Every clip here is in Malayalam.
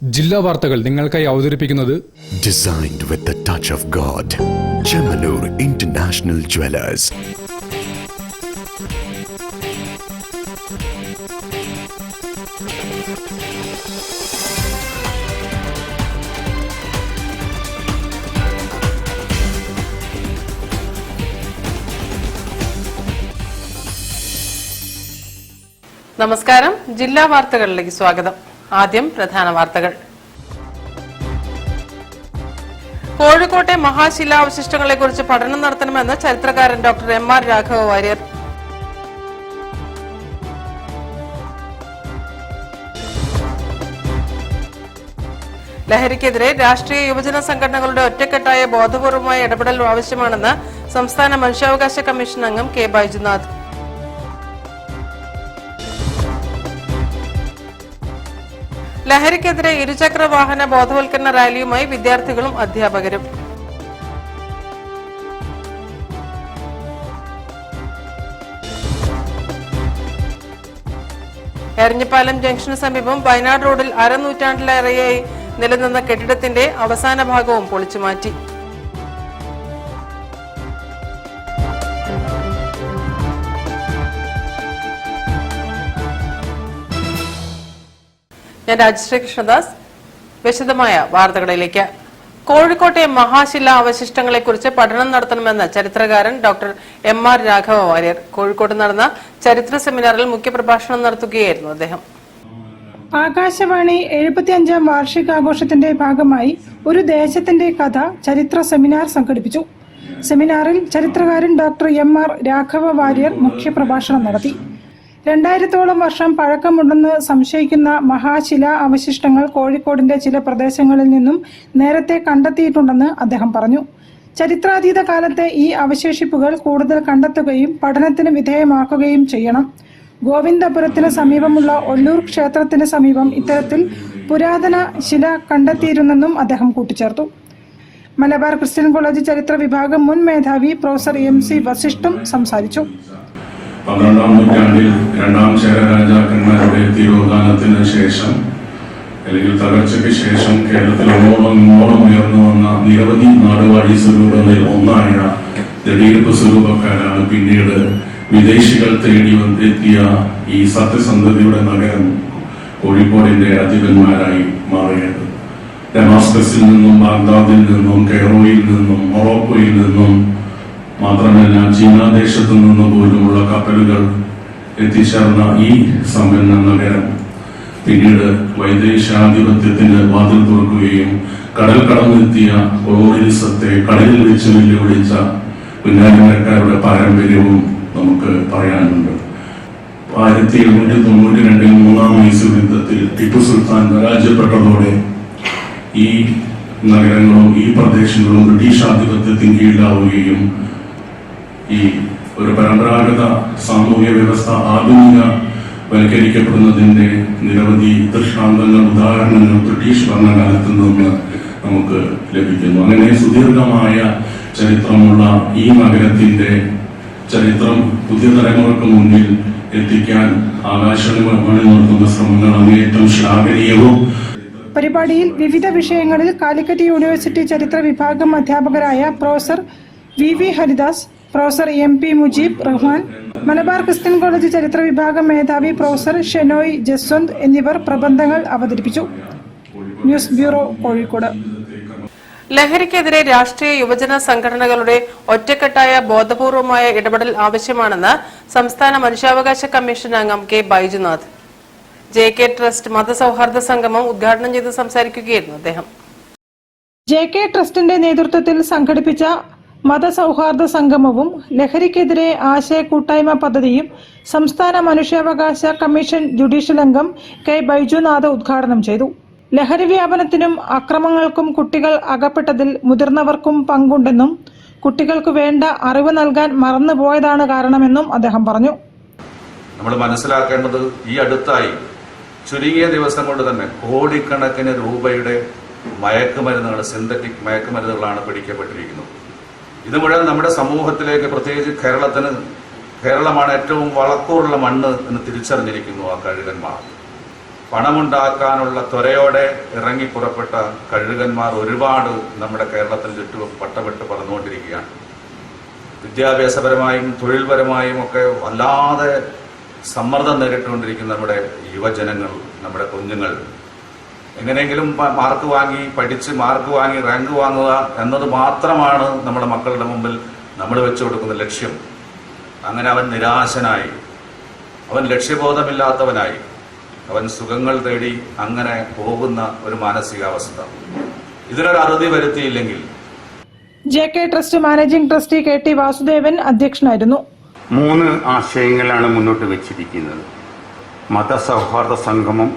ജില്ലാ വാർത്തകൾ നിങ്ങൾക്കായി അവതരിപ്പിക്കുന്നത് Designed with the touch of God. Chemanur International Jewelers. നമസ്കാരം. ജില്ലാ വാർത്തകളിലേക്ക് സ്വാഗതം. ആദ്യം പ്രധാന വാർത്തകൾ. കോഴിക്കോട്ടെ മഹാശിലാവശിഷ്ടങ്ങളെക്കുറിച്ച് പഠനം നടത്തണമെന്ന് ചരിത്രകാരൻ ഡോക്ടർ എം.ആർ. രാഘവ വാര്യർ. ലഹരിക്കെതിരെ രാഷ്ട്രീയ യുവജന സംഘടനകളുടെ ഒറ്റക്കെട്ടായ ബോധപൂർവമായ ഇടപെടൽ ആവശ്യമാണെന്ന് സംസ്ഥാന മനുഷ്യാവകാശ കമ്മീഷൻ അംഗം കെ ബൈജുനാഥ്. ലഹരിക്കെതിരെ ഇരുചക്ര വാഹന ബോധവൽക്കരണ റാലിയുമായി വിദ്യാർത്ഥികളും അധ്യാപകരും. എരഞ്ഞിപ്പാലം ജംഗ്ഷന് സമീപം വയനാട് റോഡിൽ അരനൂറ്റാണ്ടിലേറെയായി നിലനിന്ന കെട്ടിടത്തിന്റെ അവസാന ഭാഗവും പൊളിച്ചുമാറ്റി. ഞാൻ രാജശ്രീ കൃഷ്ണദാസ്. വിശദമായ വാർത്തകളിലേക്ക്. കോഴിക്കോട്ടെ മഹാശിലാ അവശിഷ്ടങ്ങളെക്കുറിച്ച് പഠനം നടത്തണമെന്ന് ചരിത്രകാരൻ ഡോക്ടർ എം.ആർ. രാഘവ വാര്യർ. കോഴിക്കോട് നടന്ന ചരിത്ര സെമിനാറിൽ മുഖ്യപ്രഭാഷണം നടത്തുകയായിരുന്നു അദ്ദേഹം. ആകാശവാണി 75-ാം വാർഷികാഘോഷത്തിന്റെ ഭാഗമായി ഒരു ദേശത്തിന്റെ കഥ ചരിത്ര സെമിനാർ സംഘടിപ്പിച്ചു. സെമിനാറിൽ ചരിത്രകാരൻ ഡോക്ടർ എം.ആർ. രാഘവ വാര്യർ മുഖ്യപ്രഭാഷണം നടത്തി. 2000-ഓളം വർഷം പഴക്കമുണ്ടെന്ന് സംശയിക്കുന്ന മഹാശിലാ അവശിഷ്ടങ്ങൾ കോഴിക്കോടിന്റെ ചില പ്രദേശങ്ങളിൽ നിന്നും നേരത്തെ കണ്ടെത്തിയിട്ടുണ്ടെന്ന് അദ്ദേഹം പറഞ്ഞു. ചരിത്രാതീത കാലത്തെ ഈ അവശേഷിപ്പുകൾ കൂടുതൽ കണ്ടെത്തുകയും പഠനത്തിന് വിധേയമാക്കുകയും ചെയ്യണം. ഗോവിന്ദപുരത്തിന് സമീപമുള്ള ഒല്ലൂർ ക്ഷേത്രത്തിന് സമീപം ഇത്തരത്തിൽ പുരാതന ശില കണ്ടെത്തിയിരുന്നെന്നും അദ്ദേഹം കൂട്ടിച്ചേർത്തു. മലബാർ ക്രിസ്ത്യൻ കോളേജ് ചരിത്ര വിഭാഗം മുൻ മേധാവി പ്രൊഫസർ M.C. വസിഷ്ഠും സംസാരിച്ചു. 12-ാം നൂറ്റാണ്ടിൽ രണ്ടാം ചേര രാജാക്കന്മാരുടെ തിരോധാനത്തിന് ശേഷം അല്ലെങ്കിൽ തകർച്ചയ്ക്ക് ശേഷം കേരളത്തിൽ ഇങ്ങോളം ഉയർന്നു വന്ന നിരവധി നാടുവാഴി സ്വരൂപങ്ങളിൽ ഒന്നായ ദളീർപ്പ് സ്വരൂപക്കാരാണ് പിന്നീട് വിദേശികൾ തേടി വന്നെത്തിയ ഈ സത്യസന്ധതയുടെ നഗരം കോഴിക്കോടിന്റെ അധിപന്മാരായി മാറിയത്. ഡമാസ്കസിൽ നിന്നും ബാഗ്ദാദിൽ നിന്നും കെയ്റോയിൽ നിന്നും മൊറോക്കോയിൽ നിന്നും മാത്രമല്ല ചീനാദേശത്തു നിന്ന് പോലുമുള്ള കപ്പലുകൾ എത്തിച്ചേർന്ന ഈ സമ്പന്ന നഗരം പിന്നീട് വൈദേശാധിപത്യത്തിന് വാതിൽ തുറക്കുകയും കടൽ കടന്നെത്തിയ കൊളോണിയലിസത്തെ കടലിൽ വെച്ച് വെല്ലുവിളിച്ച പിന്നാലിക്കാരുടെ പാരമ്പര്യവും നമുക്ക് പറയാനുണ്ട്. 1792 മൂന്നാം മൈസൂർ യുദ്ധത്തിൽ ടിപ്പു സുൽത്താൻ പരാജയപ്പെട്ടതോടെ ഈ നഗരങ്ങളും ഈ പ്രദേശങ്ങളും ബ്രിട്ടീഷ് ആധിപത്യത്തിന് കീഴിലാവുകയും ഈ ഒരു പരമ്പരാഗത സാമൂഹ്യ വ്യവസ്ഥ ആധുനികവൽക്കരിക്കപ്പെടുന്നതിന്റെ നിരവധി ദൃഷ്ടാന്തങ്ങൾ, ഉദാഹരണങ്ങൾ ബ്രിട്ടീഷ് ഭരണകാലത്ത് നിന്ന് നമുക്ക് ലഭിക്കുന്നു. അങ്ങനെ സുദീർഘമായ ചരിത്രമുള്ള ഈ നഗരത്തിന്റെ ചരിത്രം പുതിയ തലമുറക്ക് മുന്നിൽ എത്തിക്കാൻ ആകാശവാണി നടത്തുന്ന ശ്രമങ്ങൾ അങ്ങേയറ്റം ശ്ലാഘനീയവും. പരിപാടിയിൽ വിവിധ വിഷയങ്ങളിൽ കാലിക്കറ്റ് യൂണിവേഴ്സിറ്റി ചരിത്ര വിഭാഗം അധ്യാപകരായ professor V.V. Haridas, professor M.P. Mujeeb Rahman, Malabar Christian college ചരിത്ര വിഭാഗം മേധാവി പ്രൊഫസർ ഷെനോയ് ജസ്വന്ത് എന്നിവർ പ്രബന്ധങ്ങൾ അവതരിപ്പിച്ചു. News bureau, Kozhikode. ലഹരിക്കെതിരെ രാഷ്ട്രീയ യുവജന സംഘടനകളുടെ ഒറ്റക്കെട്ടായ ബോധപൂർവമായ ഇടപെടൽ ആവശ്യമാണെന്ന് സംസ്ഥാന മനുഷ്യാവകാശ കമ്മീഷൻ അംഗം കെ ബൈജുനാഥ്. JK ട്രസ്റ്റ് മതസൗഹാർദ്ദ സംഗമം ഉദ്ഘാടനം ചെയ്ത് സംസാരിക്കുകയായിരുന്നു അദ്ദേഹം. JK ട്രസ്റ്റിന്റെ നേതൃത്വത്തിൽ സംഘടിപ്പിച്ച മതസൗഹാർദ്ദ സംഗമവും ലഹരിക്കെതിരെ ആശയക്കൂട്ടായ്മ പദ്ധതിയും സംസ്ഥാന മനുഷ്യാവകാശ കമ്മീഷൻ ജുഡീഷ്യൽ അംഗം കെ ബൈജുനാഥ് ഉദ്ഘാടനം ചെയ്തു. ലഹരി വ്യാപനത്തിനും അക്രമങ്ങൾക്കും കുട്ടികൾ അകപ്പെട്ടതിൽ മുതിർന്നവർക്കും പങ്കുണ്ടെന്നും കുട്ടികൾക്ക് വേണ്ട അറിവ് നൽകാൻ മറന്നുപോയതാണ് കാരണമെന്നും അദ്ദേഹം പറഞ്ഞു. നമ്മൾ മനസ്സിലാക്കേണ്ടത് ഈ അടുത്തായി ചുരുങ്ങിയ ദിവസം കൊണ്ട് തന്നെ കോടിക്കണക്കിന് രൂപയുടെ മയക്കുമരുന്നുകൾ, സിന്തറ്റിക് മയക്കുമരുന്നുകളാണ് പിടിക്കപ്പെട്ടിരിക്കുന്നത്. ഇത് മുഴുവൻ നമ്മുടെ സമൂഹത്തിലേക്ക്, പ്രത്യേകിച്ച് കേരളമാണ് ഏറ്റവും വളക്കൂറുള്ള മണ്ണ് എന്ന് തിരിച്ചറിഞ്ഞിരിക്കുന്നു ആ കഴുകന്മാർ. പണമുണ്ടാക്കാനുള്ള ത്വരയോടെ ഇറങ്ങി പുറപ്പെട്ട കഴുകന്മാർ ഒരുപാട് നമ്മുടെ കേരളത്തിന് ചുറ്റും പട്ടമിട്ട് പറന്നുകൊണ്ടിരിക്കുകയാണ്. വിദ്യാഭ്യാസപരമായും തൊഴിൽപരമായും ഒക്കെ വല്ലാതെ സമ്മർദ്ദം നേരിട്ടുകൊണ്ടിരിക്കുന്ന നമ്മുടെ യുവജനങ്ങൾ, നമ്മുടെ കുഞ്ഞുങ്ങൾ എങ്ങനെയെങ്കിലും മാർക്ക് വാങ്ങി പഠിച്ച് മാർക്ക് വാങ്ങി റാങ്ക് വാങ്ങുക എന്നത് മാത്രമാണ് നമ്മുടെ മക്കളുടെ മുമ്പിൽ നമ്മൾ വെച്ചു കൊടുക്കുന്ന ലക്ഷ്യം. അങ്ങനെ അവൻ നിരാശനായി, അവൻ ലക്ഷ്യബോധമില്ലാത്തവനായി, അവൻ സുഖങ്ങൾ തേടി അങ്ങനെ പോകുന്ന ഒരു മാനസികാവസ്ഥ. ഇതിനൊരു അറുതി വരുത്തിയില്ലെങ്കിൽ JK trust managing trustee KT Vasudevan അധ്യക്ഷനായിരുന്നു. 3 ആശയങ്ങളാണ് മുന്നോട്ട് വെച്ചിരിക്കുന്നത്. മതസൗഹാർദ്ദ സംഗമം,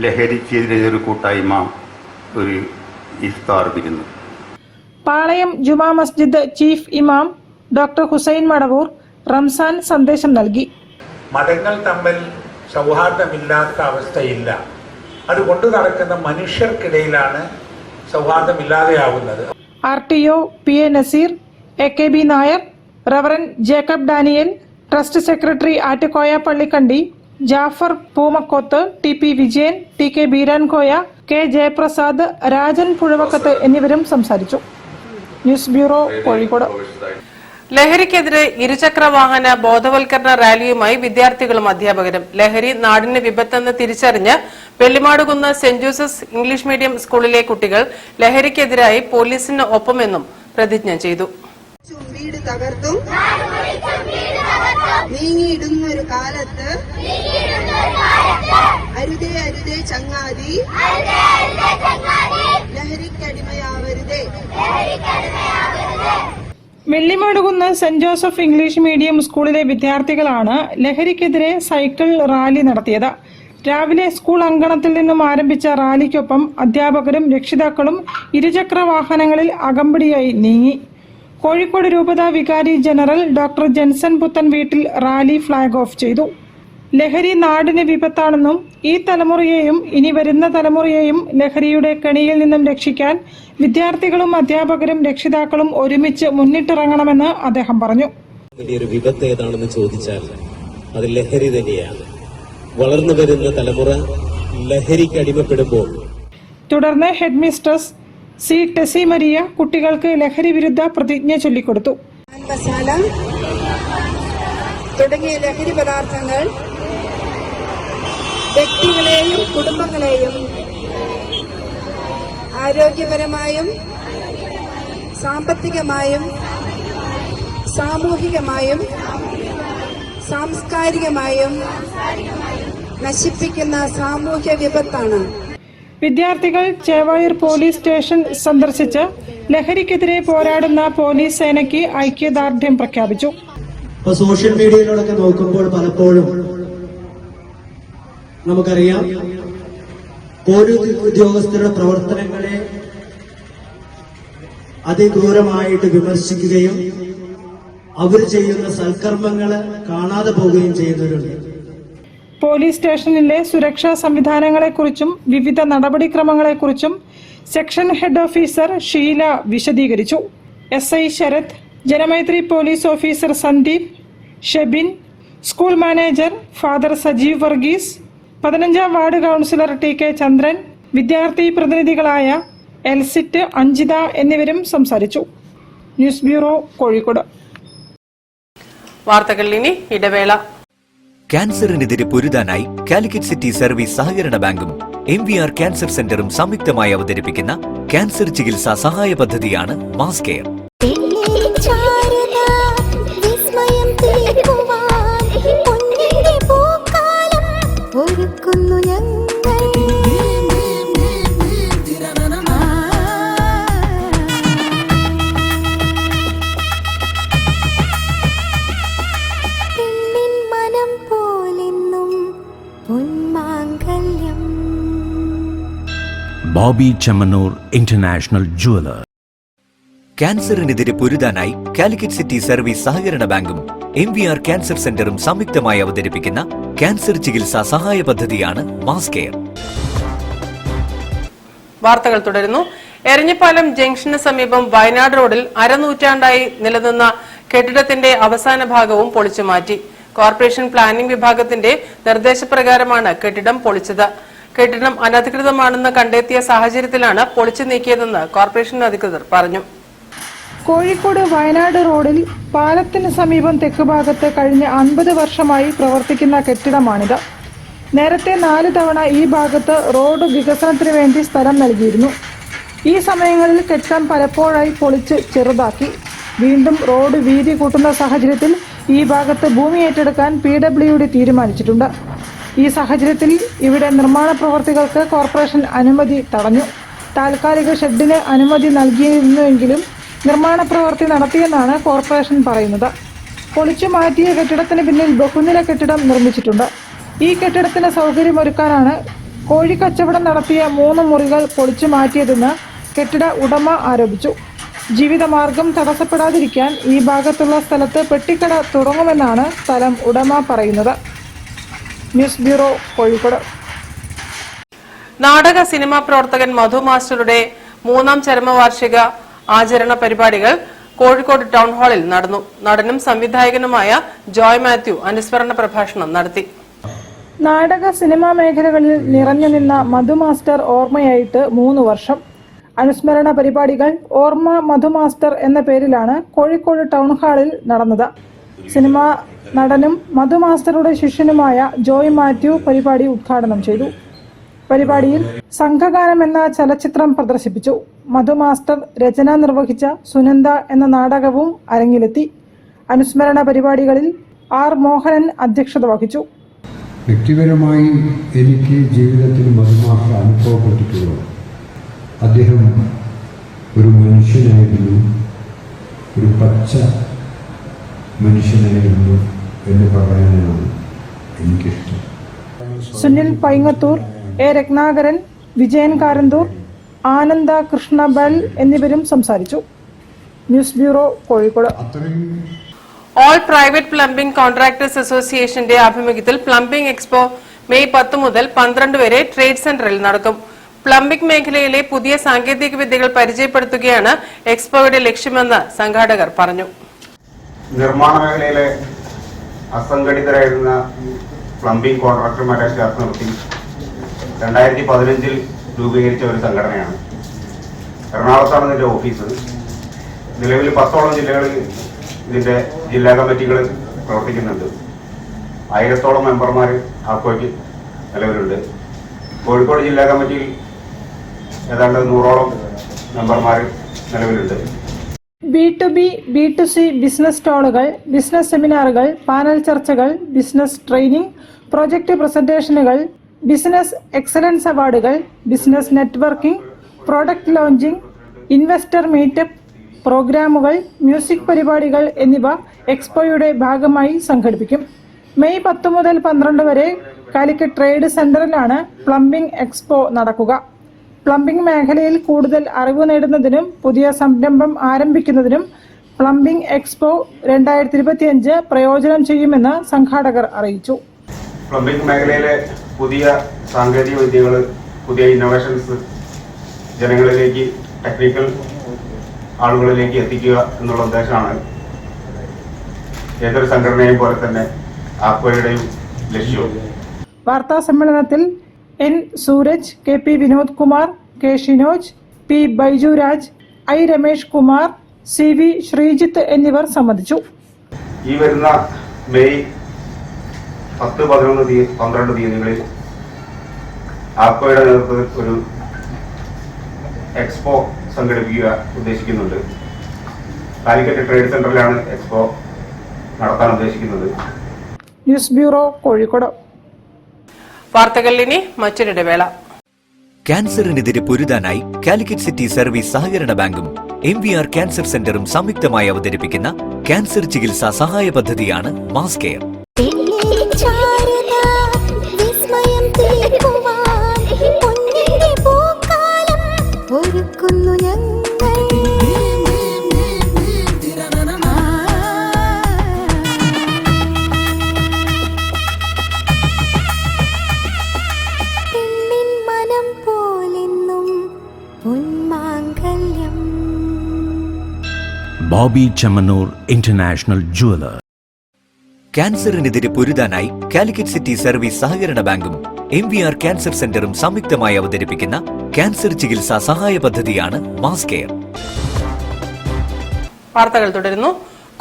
ലഹരിക്കെതിരെ ഒരു കൂട്ടായ്മ, ഒരു ഇഫ്താർ വിരുന്ന്. പാളയം ജുമാ മസ്ജിദ് ചീഫ് ഇമാം ഡോക്ടർ ഹുസൈൻ മടവൂർ റംസാൻ സന്ദേശം നൽകി. മതങ്ങൾ തമ്മിൽ സൗഹാർദ്ദമില്ലാത്ത അവസ്ഥയില്ല. അത് കൊണ്ടു നടക്കുന്ന മനുഷ്യർക്കിടയിലാണ് സൗഹാർദ്ദമില്ലാതെയാവുന്നത്. RTO PA Naseer, AKB Nair, reverend Jacob Daniel, trust secretary Attukoya Pallikandi, Jafar Poomakoth, TP Vijayan, TK Beerankoya, K Jayaprasad, Rajan Puzhavakkath എന്നിവരും സംസാരിച്ചു. News bureau, Kozhikode. ലഹരിക്കെതിരെ ഇരുചക്ര വാഹന ബോധവൽക്കരണ റാലിയുമായി വിദ്യാർത്ഥികളും അധ്യാപകരും. ലഹരി നാടിന് വിപത്തെന്ന് തിരിച്ചറിഞ്ഞ് Vellimadukunnu saint Joseph's English medium സ്കൂളിലെ കുട്ടികൾ ലഹരിക്കെതിരായി പോലീസിന് ഒപ്പമെന്നും പ്രതിജ്ഞ ചെയ്തു. വീട് തകർത്തും നീങ്ങിയിടുന്നൊരു കാലത്ത് അരുതേ അരുതേ ചങ്ങാതി ലഹരിക്കടിമയാവരുതേ. Vellimadukunnu saint Joseph English medium സ്കൂളിലെ വിദ്യാർത്ഥികളാണ് ലഹരിക്കെതിരെ സൈക്കിൾ റാലി നടത്തിയത്. രാവിലെ സ്കൂൾ അങ്കണത്തിൽ നിന്നും ആരംഭിച്ച റാലിക്കൊപ്പം അധ്യാപകരും രക്ഷിതാക്കളും ഇരുചക്ര വാഹനങ്ങളിൽ അകമ്പടിയായി നീങ്ങി. കോഴിക്കോട് രൂപതാ വികാരി ജനറൽ ഡോക്ടർ ജെൻസൺ പുത്തൻ വീട്ടിൽ റാലി ഫ്ളാഗ് ഓഫ് ചെയ്തു. ലഹരി നാടിന് വിപത്താണെന്നും ഈ തലമുറയെയും ഇനി വരുന്ന തലമുറയെയും ലഹരിയുടെ കെണിയിൽ നിന്നും രക്ഷിക്കാൻ വിദ്യാർത്ഥികളും അധ്യാപകരും രക്ഷിതാക്കളും ഒരുമിച്ച് മുന്നിട്ടിറങ്ങണമെന്ന് അദ്ദേഹം പറഞ്ഞു. വലിയൊരു വിപത്ത് ഏതാണെന്ന് ചോദിച്ചാൽ അത് ലഹരി തന്നെയാണ്. വളർന്നു വരുന്ന തലമുറ ലഹരിക്ക് അടിമപ്പെടുമ്പോൾ. തുടർന്ന് head mistress C Tessy Maria കുട്ടികൾക്ക് ലഹരി വിരുദ്ധ പ്രതിജ്ഞ ചൊല്ലിക്കൊടുത്തു. മസാല തുടങ്ങിയ ലഹരി പദാർത്ഥങ്ങൾ വ്യക്തികളെയും കുടുംബങ്ങളെയും ആരോഗ്യപരമായും സാമ്പത്തികമായും സാമൂഹികമായും സാംസ്കാരികമായും നശിപ്പിക്കുന്ന സാമൂഹ്യ വിപത്താണ്. വിദ്യാർത്ഥികൾ ചേവായൂർ പോലീസ് സ്റ്റേഷൻ സന്ദർശിച്ച് ലഹരിക്കെതിരെ പോരാടുന്ന പോലീസ് സേനയ്ക്ക് ഐക്യദാർഢ്യം പ്രഖ്യാപിച്ചു. സോഷ്യൽ മീഡിയയിലൂടെ നോക്കുമ്പോൾ പലപ്പോഴും നമുക്കറിയാം പോലീസ് ഉദ്യോഗസ്ഥരുടെ പ്രവർത്തനങ്ങളെ അതിക്രൂരമായിട്ട് വിമർശിക്കുകയും അവർ ചെയ്യുന്ന സൽക്കർമ്മങ്ങൾ കാണാതെ പോവുകയും ചെയ്യുന്നവരുണ്ട്. പോലീസ് സ്റ്റേഷനിലെ സുരക്ഷാ സംവിധാനങ്ങളെക്കുറിച്ചും വിവിധ നടപടിക്രമങ്ങളെക്കുറിച്ചും സെക്ഷൻ ഹെഡ് ഓഫീസർ ഷീല വിശദീകരിച്ചു. SI Sarath, Janamaithri police officer Sandeep, Shebin, school manager father Sajeev Varghese, 15ാം വാർഡ് കൗൺസിലർ TK ചന്ദ്രൻ, വിദ്യാർത്ഥി പ്രതിനിധികളായ എൽസിറ്റ്, അഞ്ജിത എന്നിവരും സംസാരിച്ചു. News bureau, Kozhikode. വാർത്തകളിൽ ഇനി ഇടവേള. ക്യാൻസറിനെതിരെ പൊരുതാനായി കാലിക്കറ്റ് സിറ്റി സർവീസ് സഹകരണ ബാങ്കും MVR ക്യാൻസർ സെന്ററും സംയുക്തമായി അവതരിപ്പിക്കുന്ന ക്യാൻസർ ചികിത്സാ സഹായ പദ്ധതിയാണ് mass care. Bobby Chemmanur international jeweller. ക്യാൻസറിനെതിരെ പൊരുതാനായി കാലിക്കറ്റ് സിറ്റി സർവീസ് സഹകരണ ബാങ്കും MVR ക്യാൻസർ സെന്ററും സംയുക്തമായി അവതരിപ്പിക്കുന്ന ക്യാൻസർ ചികിത്സാ സഹായ പദ്ധതിയാണ് മാസ് കെയർ. വാർത്തകൾ തുടരുന്നു. എരഞ്ഞിപ്പാലം ജംഗ്ഷന് സമീപം വയനാട് റോഡിൽ അരനൂറ്റാണ്ടായി നിലനിന്ന കെട്ടിടത്തിന്റെ അവസാന ഭാഗവും പൊളിച്ചുമാറ്റി. കോർപ്പറേഷൻ പ്ലാനിംഗ് വിഭാഗത്തിന്റെ നിർദ്ദേശപ്രകാരമാണ് കെട്ടിടം പൊളിച്ചത്. കെട്ടിടം അനധികൃതമാണെന്ന് കണ്ടെത്തിയ സാഹചര്യത്തിലാണ് പൊളിച്ചു നീക്കിയതെന്ന് കോർപ്പറേഷൻ അധികൃതർ പറഞ്ഞു. കോഴിക്കോട് വയനാട് റോഡിൽ പാലത്തിന് സമീപം തെക്കുഭാഗത്ത് കഴിഞ്ഞ 50 വർഷമായി പ്രവർത്തിക്കുന്ന കെട്ടിടമാണിത്. നേരത്തെ 4 തവണ ഈ ഭാഗത്ത് റോഡ് വികസനത്തിന് വേണ്ടി സ്ഥലം നൽകിയിരുന്നു. ഈ സമയങ്ങളിൽ കെട്ടിടം പലപ്പോഴായി പൊളിച്ച് ചെറുതാക്കി. വീണ്ടും റോഡ് വീതി കൂട്ടുന്ന സാഹചര്യത്തിൽ ഈ ഭാഗത്ത് ഭൂമി ഏറ്റെടുക്കാൻ PWD തീരുമാനിച്ചിട്ടുണ്ട്. ഈ സാഹചര്യത്തിൽ ഇവിടെ നിർമ്മാണ പ്രവർത്തികൾക്ക് കോർപ്പറേഷൻ അനുമതി തടഞ്ഞു. താൽക്കാലിക ഷെഡിന് അനുമതി നൽകിയിരുന്നുവെങ്കിലും നിർമ്മാണ പ്രവൃത്തി നടത്തിയെന്നാണ് കോർപ്പറേഷൻ പറയുന്നത്. പൊളിച്ചു മാറ്റിയ കെട്ടിടത്തിന് പിന്നിൽ ബഹുനില കെട്ടിടം നിർമ്മിച്ചിട്ടുണ്ട്. ഈ കെട്ടിടത്തിന് സൗകര്യമൊരുക്കാനാണ് കോഴിക്കച്ചവടം നടത്തിയ 3 മുറികൾ പൊളിച്ചു മാറ്റിയതെന്ന് കെട്ടിട ഉടമ ആരോപിച്ചു. ജീവിതമാർഗം തടസ്സപ്പെടാതിരിക്കാൻ ഈ ഭാഗത്തുള്ള സ്ഥലത്ത് പെട്ടിക്കട തുടങ്ങുമെന്നാണ് സ്ഥലം ഉടമ പറയുന്നത്. News bureau, Kozhikode. നാടക സിനിമാ പ്രവർത്തകൻ മധു മാസ്റ്ററുടെ 3ാം ചരമവാർഷിക ആചരണ പരിപാടികൾ കോഴിക്കോട് ടൗൺ ഹാളിൽ നടന്നു. നടനും സംവിധായകനുമായ ജോയ് മാത്യു അനുസ്മരണ പ്രഭാഷണം നടത്തി. നാടക സിനിമാ മേഖലകളിൽ നിറഞ്ഞു നിന്ന മധു മാസ്റ്റർ ഓർമ്മയായിട്ട് 3 വർഷം. അനുസ്മരണ പരിപാടികൾ ഓർമ്മ മധു മാസ്റ്റർ എന്ന പേരിലാണ് കോഴിക്കോട് ടൗൺ ഹാളിൽ നടന്നത്. സിനിമാ നടനും മധു മാസ്റ്ററുടെ ശിഷ്യനുമായ ജോയ് മാത്യു പരിപാടി ഉദ്ഘാടനം ചെയ്തു. പരിപാടിയിൽ സംഘഗാനം എന്ന ചലച്ചിത്രം പ്രദർശിപ്പിച്ചു. മധു മാസ്റ്റർ രചന നിർവഹിച്ച സുനന്ദ എന്ന നാടകവും അരങ്ങിലെത്തി. അനുസ്മരണ പരിപാടികളിൽ ആർ മോഹനൻ അധ്യക്ഷത വഹിച്ചു. വ്യക്തിപരമായി എനിക്ക് ജീവിതത്തിൽ മധുമാസ്റ്റർ അനുഭവപ്പെട്ടിട്ടുള്ളത് അദ്ദേഹം ഒരു മനുഷ്യനായിരുന്നു, ഒരു പച്ച മനുഷ്യനായിരുന്നു എന്ന് പറയാനാണ് എനിക്കിഷ്ടം. സുനിൽ പൈങ്ങത്തൂർ, എ രത്നാകരൻ, വിജയൻ കാരന്തൂർ, ആനന്ദ കൃഷ്ണബൽ എന്നിവരും സംസാരിച്ചു. News bureau, Kozhikode. All private plumbing contractors അസോസിയേഷന്റെ ആഭിമുഖ്യത്തിൽ പ്ലംബിംഗ് എക്സ്പോ മെയ് 10 മുതൽ 12 വരെ ട്രേഡ് സെന്ററിൽ നടക്കും. പ്ലംബിംഗ് മേഖലയിലെ പുതിയ സാങ്കേതിക വിദ്യകൾ പരിചയപ്പെടുത്തുകയാണ് എക്സ്പോയുടെ ലക്ഷ്യമെന്ന് സംഘാടകർ പറഞ്ഞു. നിർമ്മാണ മേഖലയിലെ അസംഘടിതരായിരുന്ന പ്ലംബിംഗ് കോൺട്രാക്ടർമാരെ ചേർത്ത് നിർത്തി 2015 രൂപീകരിച്ച ഒരു സംഘടനയാണ്. എറണാകുളത്താണ് ഇതിൻ്റെ ഓഫീസ്. നിലവിൽ 10ഓളം ജില്ലകളിൽ ഇതിൻ്റെ ജില്ലാ കമ്മിറ്റികൾ പ്രവർത്തിക്കുന്നുണ്ട്. 1000ഓളം മെമ്പർമാർ ആക്കോയ്ക്ക് നിലവിലുണ്ട്. കോഴിക്കോട് ജില്ലാ കമ്മിറ്റിയിൽ ഏതാണ്ട് 100ഓളം മെമ്പർമാർ നിലവിലുണ്ട്. B2B, B2C ബിസിനസ് സ്റ്റാളുകൾ, ബിസിനസ് സെമിനാറുകൾ, പാനൽ ചർച്ചകൾ, ബിസിനസ് ട്രെയിനിംഗ്, പ്രൊജക്ട് പ്രസന്റേഷനുകൾ, ബിസിനസ് എക്സലൻസ് അവാർഡുകൾ, business networking, product launching, investor meetup, പ്രോഗ്രാമുകൾ, മ്യൂസിക് പരിപാടികൾ എന്നിവ എക്സ്പോയുടെ ഭാഗമായി സംഘടിപ്പിക്കും. മെയ് 10 മുതൽ 12 വരെ കാലിക്കറ്റ് ട്രേഡ് സെന്ററിലാണ് പ്ലംബിംഗ് എക്സ്പോ നടക്കുക. പ്ലംബിംഗ് മേഖലയിൽ കൂടുതൽ അറിവ് നേടുന്നതിനും പുതിയ സംരംഭം ആരംഭിക്കുന്നതിനും പ്ലംബിംഗ് എക്സ്പോ 2025 പ്രയോജനം ചെയ്യുമെന്ന് സംഘാടകർ അറിയിച്ചു. പ്ലംബിംഗ് മേഖലയിലെ പുതിയ സാങ്കേതിക വിദ്യകൾ, പുതിയ ഇന്നോവേഷൻസ് ജനങ്ങളിലേക്ക്, ടെക്നിക്കൽ ആളുകളിലേക്ക് എത്തിക്കുക എന്നുള്ള ഉദ്ദേശമാണ് ഏതൊരു സംഘടനയും പോലെ തന്നെ ആക്വയുടെയും ലക്ഷ്യവും. വാർത്താ സമ്മേളനത്തിൽ N Sooraj, KP Vinod Kumar, K Shinoj, P Baijuraj, I Ramesh Kumar, CV Sreejith എന്നിവർ സംബന്ധിച്ചു. ഈ വരുന്ന മെയ് 10, 11, 12 തീയതികളിൽ ആക്വയുടെ നേതൃത്വത്തിൽ ഒരു എക്സ്പോ സംഘടിപ്പിക്കുക ഉദ്ദേശിക്കുന്നുണ്ട്. കാലിക്കറ്റ് ട്രേഡ് സെന്ററിലാണ് എക്സ്പോ നടത്താൻ ഉദ്ദേശിക്കുന്നത്. News bureau, Kozhikode. വാർത്തകളിൽ ഇനി മറ്റൊരിടവേള. ക്യാൻസറിനെതിരെ പൊരുതാനായി കാലിക്കറ്റ് സിറ്റി സർവീസ് സഹകരണ ബാങ്കും MVR ക്യാൻസർ സെന്ററും സംയുക്തമായി അവതരിപ്പിക്കുന്ന ക്യാൻസർ ചികിത്സാ സഹായ പദ്ധതിയാണ് mass care. Bobby Chamanur International Jeweler. ക്യാൻസറിനെതിരെ പൊരുതാനായി കാലിക്കറ്റ് സിറ്റി സർവീസ് സഹകരണ ബാങ്കും MVR ക്യാൻസർ സെന്ററും സംയുക്തമായി അവതരിപ്പിക്കുന്ന ക്യാൻസർ ചികിത്സാ സഹായ പദ്ധതിയാണ് മാസ് കെയർ. വാർത്തകൾ തുടരുന്നു.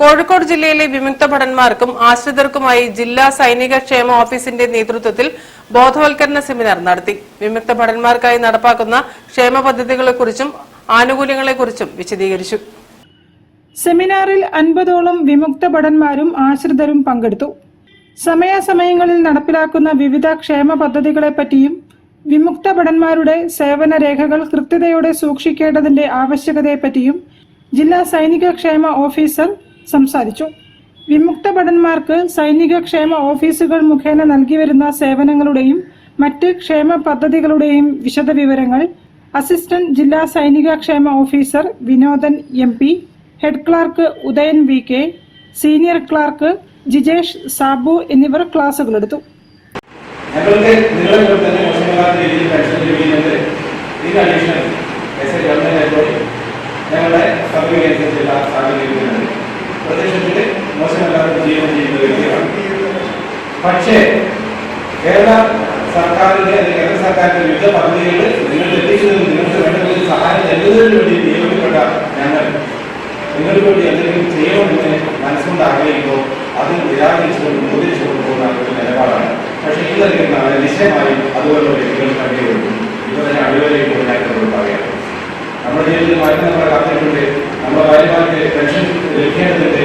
കോഴിക്കോട് ജില്ലയിലെ വിമുക്ത ഭടന്മാർക്കും ആശ്രിതർക്കുമായി ജില്ലാ സൈനിക ക്ഷേമ ഓഫീസിന്റെ നേതൃത്വത്തിൽ ബോധവൽക്കരണ സെമിനാർ നടത്തി. വിമുക്ത ഭടന്മാർക്കായി നടപ്പാക്കുന്ന ക്ഷേമ പദ്ധതികളെക്കുറിച്ചും ആനുകൂല്യങ്ങളെക്കുറിച്ചും വിശദീകരിച്ചു. സെമിനാറിൽ 50ഓളം വിമുക്ത ഭടന്മാരും ആശ്രിതരും പങ്കെടുത്തു. സമയാസമയങ്ങളിൽ നടപ്പിലാക്കുന്ന വിവിധ ക്ഷേമ പദ്ധതികളെപ്പറ്റിയും വിമുക്ത ഭടന്മാരുടെ സേവന രേഖകൾ കൃത്യതയോടെ സൂക്ഷിക്കേണ്ടതിന്റെ ആവശ്യകതയെപ്പറ്റിയും ജില്ലാ സൈനിക ക്ഷേമ ഓഫീസർ സംസാരിച്ചു. വിമുക്ത ഭടന്മാർക്ക് സൈനിക ക്ഷേമ ഓഫീസുകൾ മുഖേന നൽകിവരുന്ന സേവനങ്ങളുടെയും മറ്റ് ക്ഷേമ പദ്ധതികളുടെയും വിശദവിവരങ്ങൾ അസിസ്റ്റന്റ് ജില്ലാ സൈനിക ക്ഷേമ ഓഫീസർ Vinodan MP, head clerk Udayan VK, senior clerk Jijesh Sabu എന്നിവർ ക്ലാസുകളെടുത്തു. ഞങ്ങളുടെ സൗകര്യമനുസരിച്ചുള്ള സാഹചര്യങ്ങളുണ്ട്. പ്രദേശത്തിൽ മോശമല്ലാത്ത ജീവനം ചെയ്യുന്ന വ്യക്തികളാണ്. പക്ഷേ കേരള സർക്കാരിന്റെ അല്ലെങ്കിൽ കേന്ദ്ര സർക്കാരിന്റെ വിവിധ പദ്ധതികൾ നിങ്ങൾ എത്തിക്കുന്നതിന് നിങ്ങൾക്ക് വേണ്ട സഹായം നൽകുന്നതിന് വേണ്ടി നിയമിക്കപ്പെട്ട ഞങ്ങൾ നിങ്ങൾക്ക് വേണ്ടി എന്തെങ്കിലും ചെയ്യണമെന്ന് മനസ്സുകൊണ്ട് ആഗ്രഹിക്കുമ്പോൾ അത് നിരാകരിച്ചുകൊണ്ട് മുതിരിച്ചുകൊണ്ട് പോകുന്ന ഒരു നിലപാടാണ്. പക്ഷേ ഈ തരത്തിലുള്ള നിശ്ചയമായി അതുപോലുള്ള വ്യക്തികൾ കണ്ടുവരുന്നു. ഇപ്പോൾ തന്നെ അടിവരയിൽ ഉണ്ടാക്കുന്നവർ പറയാം. നമ്മുടെ ജീവിതത്തിൽ മാറ്റം നമ്മളെ കാത്തിട്ടുണ്ട്. നമ്മുടെ ഭാര്യമാർക്ക് പെൻഷൻ ലഭിക്കേണ്ടതുണ്ട്.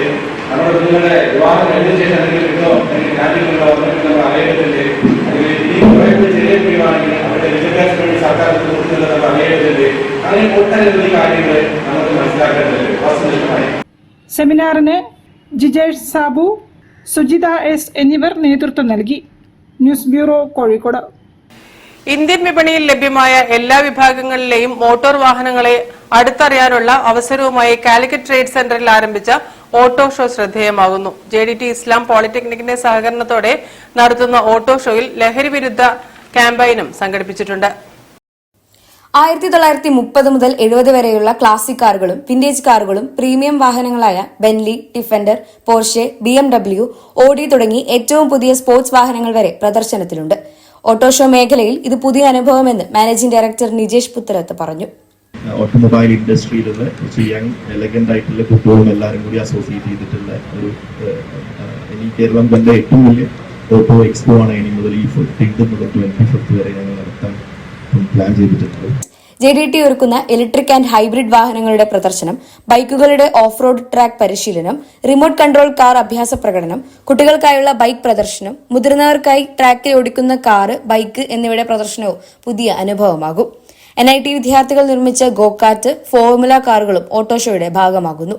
നമ്മുടെ കുഞ്ഞുങ്ങളുടെ വിവാഹം കഴിഞ്ഞ ശേഷം എന്തെങ്കിലും കിട്ടോ അല്ലെങ്കിൽ രാജ്യങ്ങളുണ്ടോ എന്നൊക്കെ നമ്മൾ അറിയേണ്ടതുണ്ട്. അല്ലെങ്കിൽ ഇനി കുറെ കൂടി ചെറിയ കുഴിവാണെങ്കിൽ അവരുടെ വിദ്യാഭ്യാസത്തിന് വേണ്ടി സർക്കാർ കൊടുക്കുന്നത് നമ്മൾ അറിയേണ്ടതുണ്ട്. അങ്ങനെ ഒട്ടനവധി കാര്യങ്ങൾ നമുക്ക് മനസ്സിലാക്കേണ്ടതുണ്ട്. വസ്തുനിഷ്ഠമായി സെമിനാറിന് ജിജേഷ് സാബു, സുജിത S എന്നിവർ നേതൃത്വം നൽകി. News bureau, Kozhikode. ഇന്ത്യൻ വിപണിയിൽ ലഭ്യമായ എല്ലാ വിഭാഗങ്ങളിലെയും മോട്ടോർ വാഹനങ്ങളെ അടുത്തറിയാനുള്ള അവസരവുമായി കാലിക്കറ്റ് ട്രേഡ് സെന്ററിൽ ആരംഭിച്ച ഓട്ടോ ഷോ ശ്രദ്ധേയമാകുന്നു. JDT ഇസ്ലാം പോളിടെക്നിക്കിന്റെ സഹകരണത്തോടെ നടത്തുന്ന ഓട്ടോ ഷോയിൽ ലഹരി വിരുദ്ധ ക്യാമ്പയിനും സംഘടിപ്പിച്ചിട്ടുണ്ട്. 1930 മുതൽ 70 വരെയുള്ള ക്ലാസിക് കാറുകളും വിന്റേജ് കാറുകളും പ്രീമിയം വാഹനങ്ങളായ Bentley, Defender, Porsche, BMW, Audi തുടങ്ങി ഏറ്റവും പുതിയ സ്പോർട്സ് വാഹനങ്ങൾ വരെ പ്രദർശനത്തിലുണ്ട്. ഓട്ടോ ഷോ മേഖലയിൽ ഇത് പുതിയ അനുഭവമെന്ന് മാനേജിംഗ് ഡയറക്ടർ നിജേഷ് പുത്തരത്ത് പറഞ്ഞു. ഓട്ടോമൊബൈൽ ഇൻഡസ്ട്രിയിലുള്ള കുറച്ച് യങ് എലഗന്റ് ആയിട്ടുള്ള കുട്ടികളും എല്ലാവരും കൂടി അസോസിയേറ്റ് ചെയ്തിട്ടുള്ള ഒരു ഇനി കേരളം തന്നെ ഏറ്റവും വലിയ ഓട്ടോ എക്സ്പോ ആണ് ഇനി മുതൽ ഈ 15 മുതൽ 25 വരെ ഞങ്ങൾ നടത്താൻ പ്ലാൻ ചെയ്തിട്ടുണ്ട്. JDT ഒരുക്കുന്ന ഇലക്ട്രിക് ആൻഡ് ഹൈബ്രിഡ് വാഹനങ്ങളുടെ പ്രദർശനം, ബൈക്കുകളുടെ ഓഫ് റോഡ് ട്രാക്ക് പരിശീലനം, റിമോട്ട് കൺട്രോൾ കാർ അഭ്യാസ പ്രകടനം, കുട്ടികൾക്കായുള്ള ബൈക്ക് പ്രദർശനം, മുതിർന്നവർക്കായി ട്രാക്കിൽ ഓടിക്കുന്ന കാറ്, ബൈക്ക് എന്നിവയുടെ പ്രദർശനവും പുതിയ അനുഭവമാകും. NIT വിദ്യാർത്ഥികൾ നിർമ്മിച്ച ഗോകാർട്ട്, ഫോർമുല കാറുകളും ഓട്ടോ ഷോയുടെ ഭാഗമാകുന്നു.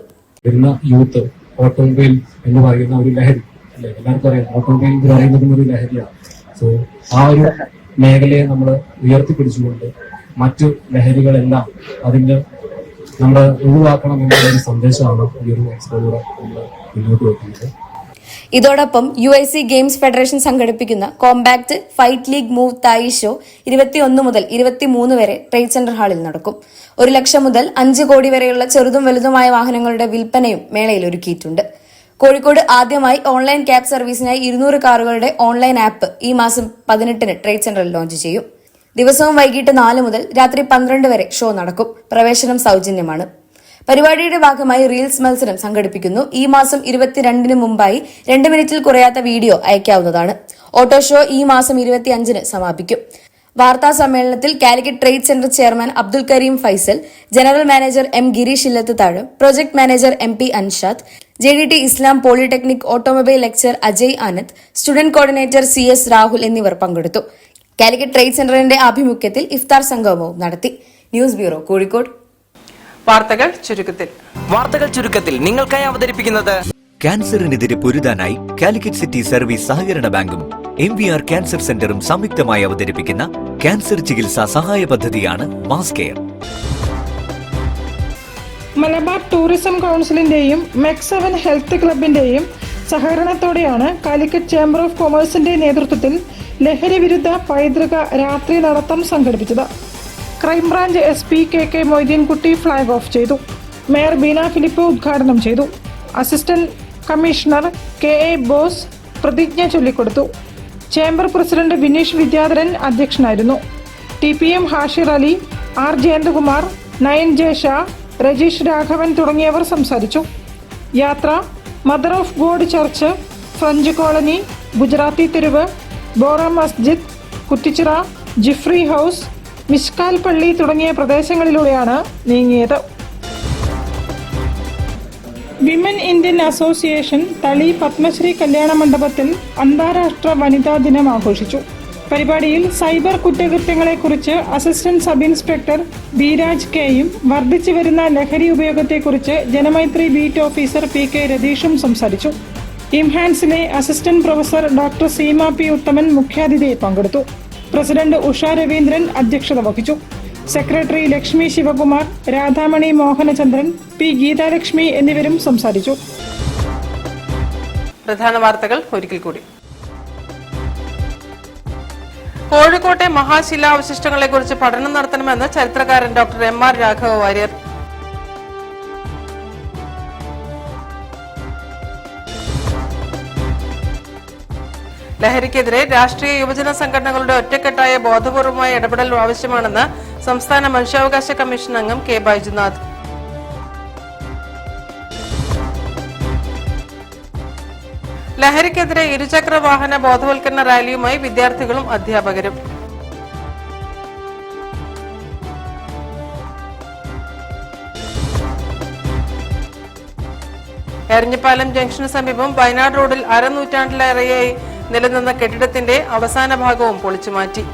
വരുന്ന യൂത്ത് ഓട്ടോമൊബൈൽ എന്ന് പറയുന്ന ഒരു ലഹരി അല്ലെ, എല്ലാവർക്കും അറിയാം ഓട്ടോമൊബൈൽ എന്ന് പറയുന്നതും ഒരു ലഹരിയാണ്. സോ ആ ഒരു മേഖലയെ നമ്മൾ ഉയർത്തിപ്പിടിച്ചുകൊണ്ട് മറ്റു ലഹരികളെല്ലാം അതിന്റെ നമ്മൾ ഒഴിവാക്കണം എന്നുള്ള സന്ദേശമാണ് ഈ ഒരു എക്സ്പോയിലൂടെ നമ്മൾ മുന്നോട്ട് വെക്കുന്നത്. ഇതോടൊപ്പം UIC ഗെയിംസ് ഫെഡറേഷൻ സംഘടിപ്പിക്കുന്ന കോമ്പാക്ട് ഫൈറ്റ് ലീഗ് മൂവ് തായി ഷോ 21 മുതൽ 23 വരെ ട്രേഡ് സെന്റർ ഹാളിൽ നടക്കും. 1 ലക്ഷം മുതൽ 5 കോടി വരെയുള്ള ചെറുതും വലുതുമായ വാഹനങ്ങളുടെ വിൽപ്പനയും മേളയിൽ ഒരുക്കിയിട്ടുണ്ട്. കോഴിക്കോട് ആദ്യമായി ഓൺലൈൻ ക്യാബ് സർവീസിനായി 200 കാറുകളുടെ ഓൺലൈൻ ആപ്പ് ഈ മാസം 18-ന് ട്രേഡ് സെന്ററിൽ ലോഞ്ച് ചെയ്യും. ദിവസവും വൈകിട്ട് 4 മുതൽ രാത്രി 12 വരെ ഷോ നടക്കും. പ്രവേശനം സൗജന്യമാണ്. പരിപാടിയുടെ ഭാഗമായി റീൽസ് മത്സരം സംഘടിപ്പിക്കുന്നു. ഈ മാസം 22-ന് മുമ്പായി 2 മിനിറ്റിൽ കുറയാത്ത വീഡിയോ അയക്കാവുന്നതാണ്. ഓട്ടോ ഷോ ഈ മാസം 25-ന് സമാപിക്കും. വാർത്താ സമ്മേളനത്തിൽ Calicut trade centre chairman Abdul Karim Faisal, general manager M Girish Illathuthazh, project manager MP Anshad, JDT Islam polytechnic automobile lecture Ajay Anand, student coordinator CS Rahul എന്നിവർ പങ്കെടുത്തു. കാലിക്കറ്റ് ട്രേഡ് സെന്ററിന്റെ ആഭിമുഖ്യത്തിൽ ഇഫ്താർ സംഗമവും നടത്തി. News bureau, Kozhikode. വാർത്തകൾ ചുരുക്കത്തിൽ നിങ്ങൾക്കായി അവതരിപ്പിക്കുന്നത് ക്യാൻസറിനെതിരെ പൊരുതാനായി കാലിക്കറ്റ് സിറ്റി സർവീസ് സഹകരണ ബാങ്കും MVR ക്യാൻസർ സെന്ററും സംയുക്തമായി അവതരിപ്പിക്കുന്ന ക്യാൻസർ ചികിത്സാ സഹായ പദ്ധതിയാണ് മാസ് കെയർ. മലബാർ ടൂറിസം കൌൺസിലിന്റെയും MEC7 ഹെൽത്ത് ക്ലബിന്റെയും സഹകരണത്തോടെയാണ് കാലിക്കറ്റ് ചേംബർ ഓഫ് കൊമേഴ്സിന്റെ നേതൃത്വത്തിൽ ലഹരി വിരുദ്ധ പൈതൃക രാത്രി നടത്തം സംഘടിപ്പിച്ചത്. Crime branch SP KK Moideenkutty flag off ചെയ്തു. മേയർ ബീന ഫിലിപ്പ് ഉദ്ഘാടനം ചെയ്തു. അസിസ്റ്റന്റ് കമ്മീഷണർ KA ബോസ് പ്രതിജ്ഞ ചൊല്ലിക്കൊടുത്തു. ചേംബർ പ്രസിഡന്റ് വിനീഷ് വിദ്യാധരൻ അധ്യക്ഷനായിരുന്നു. TPM Hashir Ali, R Jayanthakumar, Nayan J Shah, Rajeesh Raghavan തുടങ്ങിയവർ സംസാരിച്ചു. യാത്ര mother of God church, French colony, Gujarati തെരുവ്, ബോറ മസ്ജിദ്, കുറ്റിച്ചിറ, ജിഫ്രി ഹൗസ്, മിഷ്കാൽ പള്ളി തുടങ്ങിയ പ്രദേശങ്ങളിലൂടെയാണ് നീങ്ങിയത്. Women Indian association Thali Padmashree Kalyana മണ്ഡപത്തിൽ അന്താരാഷ്ട്ര വനിതാ ദിനം ആഘോഷിച്ചു. പരിപാടിയിൽ സൈബർ കുറ്റകൃത്യങ്ങളെക്കുറിച്ച് അസിസ്റ്റന്റ് സബ് ഇൻസ്പെക്ടർ ബിരാജ് കെയും വർദ്ധിച്ചു വരുന്ന ലഹരി ഉപയോഗത്തെക്കുറിച്ച് ജനമൈത്രി ബീറ്റ് ഓഫീസർ PK രതീഷും സംസാരിച്ചു. ഇംഹാൻസിലെ assistant professor doctor Seema P ഉത്തമൻ മുഖ്യാതിഥിയായി പങ്കെടുത്തു. പ്രസിഡന്റ് ഉഷ രവീന്ദ്രൻ അധ്യക്ഷത വഹിച്ചു. സെക്രട്ടറി ലക്ഷ്മി ശിവകുമാർ, രാധാമണി മോഹനചന്ദ്രൻ, P ഗീതാലക്ഷ്മി എന്നിവരും സംസാരിച്ചു. പ്രധാന വാർത്തകൾ ഒരിക്കൽ കൂടി. കോഴിക്കോട്ടെ മഹാശിലാവശിഷ്ടങ്ങളെക്കുറിച്ച് പഠനം നടത്തണമെന്ന് ചരിത്രകാരൻ ഡോക്ടർ MR രാഘവ വാര്യർ. ലഹരിക്കെതിരെ രാഷ്ട്രീയ യുവജന സംഘടനകളുടെ ഒറ്റക്കെട്ടായ ബോധപൂർവമായ ഇടപെടൽ ആവശ്യമാണെന്ന് സംസ്ഥാന മനുഷ്യാവകാശ കമ്മീഷൻ അംഗം K ബൈജുനാഥ്. ലഹരിക്കെതിരെ ഇരുചക്ര വാഹന ബോധവൽക്കരണ റാലിയുമായി വിദ്യാർത്ഥികളും അധ്യാപകരും. എരഞ്ഞിപ്പാലം ജംഗ്ഷന് സമീപം വയനാട് റോഡിൽ അരനൂറ്റാണ്ടിലേറെയായി നിലനിന്ന കെട്ടിടത്തിന്റെ അവസാന ഭാഗവും പൊളിച്ചുമാറ്റി.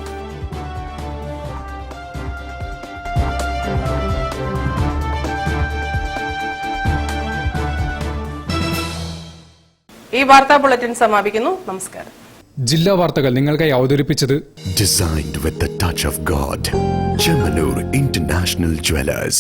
ഈ വാർത്താ ബുള്ളറ്റിൻ സമാപിക്കുന്നു. നമസ്കാരം. ജില്ലാ വാർത്തകൾ നിങ്ങൾക്കായി അവതരിപ്പിച്ചത് Designed with the touch of God. Chemanur International Jewelers.